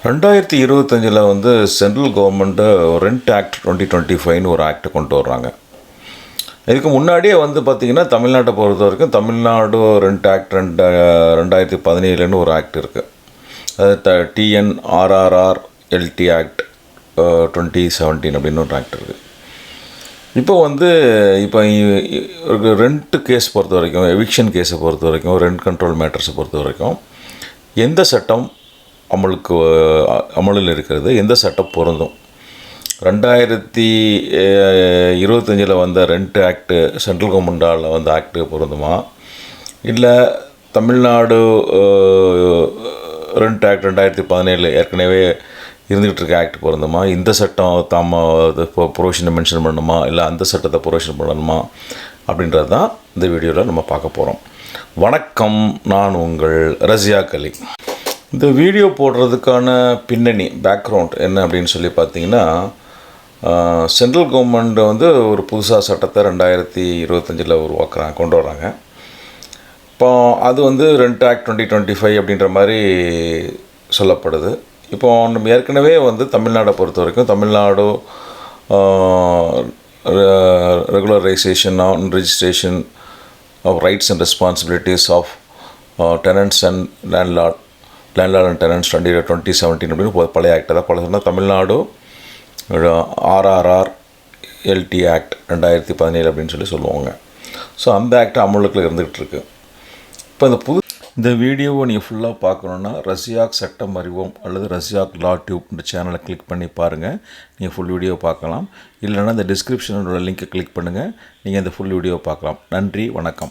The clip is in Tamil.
2025 வந்து சென்ட்ரல் கவர்மெண்ட்டு ரெண்ட் ஆக்ட் 2025ன்னு ஒரு ஆக்ட் கொண்டு வர்றாங்க. இதுக்கு முன்னாடியே வந்து பார்த்திங்கன்னா தமிழ்நாட்டை பொறுத்த வரைக்கும் தமிழ்நாடு ரெண்ட் ஆக்ட் 2017ன்னு ஒரு ஆக்ட் இருக்குது. அது TNRRR-LT ஆக்ட் 2017 அப்படின்னு ஒரு ஆக்ட் இருக்குது. இப்போ ரெண்ட் கேஸ் பொறுத்த வரைக்கும், எவிக்ஷன் கேஸை பொறுத்த வரைக்கும், ரெண்ட் கண்ட்ரோல் மேட்டர்ஸை பொறுத்த வரைக்கும் எந்த சட்டம் அமலில் இருக்கிறது, எந்த சட்டம் பொருந்தும்? 2025 வந்த ரெண்ட் ஆக்டு சென்ட்ரல் கவர்மெண்டால் வந்த ஆக்டு பொருந்துமா, இல்லை தமிழ்நாடு ரெண்ட் ஆக்ட் 2017 ஏற்கனவே இருந்துகிட்டு இருக்க ஆக்ட் பொருந்துமா, இந்த சட்டம் ப்ரொவிஷனை மென்ஷன் பண்ணணுமா, இல்லை அந்த சட்டத்தை ப்ரொவிஷன் பண்ணணுமா அப்படின்றது தான் இந்த வீடியோவில் நம்ம பார்க்க போகிறோம். வணக்கம், நான் உங்கள் ரஸியாக் அலி. இந்த வீடியோ போடுறதுக்கான பின்னணி பேக்ரவுண்ட் என்ன அப்படின்னு சொல்லி பார்த்தீங்கன்னா, சென்ட்ரல் கவர்மெண்ட் வந்து ஒரு புதுசாக சட்டத்தை 2025 கொண்டு வராங்க. இப்போ அது வந்து ரெண்ட் ஆக்ட் 2025 அப்படின்ற மாதிரி சொல்லப்படுது. இப்போ நம்ம ஏற்கனவே வந்து தமிழ்நாடை பொறுத்த வரைக்கும் Tamil Nadu regularisation on registration of rights and responsibilities of tenants and landlord and tenants 2017 அப்படின்னு பழைய ஆக்ட் தான். பழைய சொன்னால் தமிழ்நாடு RRR-LT ஆக்ட் 2017 அப்படின்னு சொல்லுவாங்க. ஸோ அந்த ஆக்ட் அமலுக்குள்ள இருந்துகிட்டு இருக்கு. இப்போ இந்த வீடியோவை நீங்கள் ஃபுல்லாக பார்க்கணுன்னா ரஸியாக் சட்டம் அறிவோம் அல்லது ரஸியாக் லா டியூப் இந்த சேனலை கிளிக் பண்ணி பாருங்கள். நீங்கள் ஃபுல் வீடியோ பார்க்கலாம். இல்லைன்னா இந்த டிஸ்கிரிப்ஷனோட லிங்க்கை கிளிக் பண்ணுங்கள், நீங்கள் இந்த ஃபுல் வீடியோ பார்க்கலாம். நன்றி, வணக்கம்.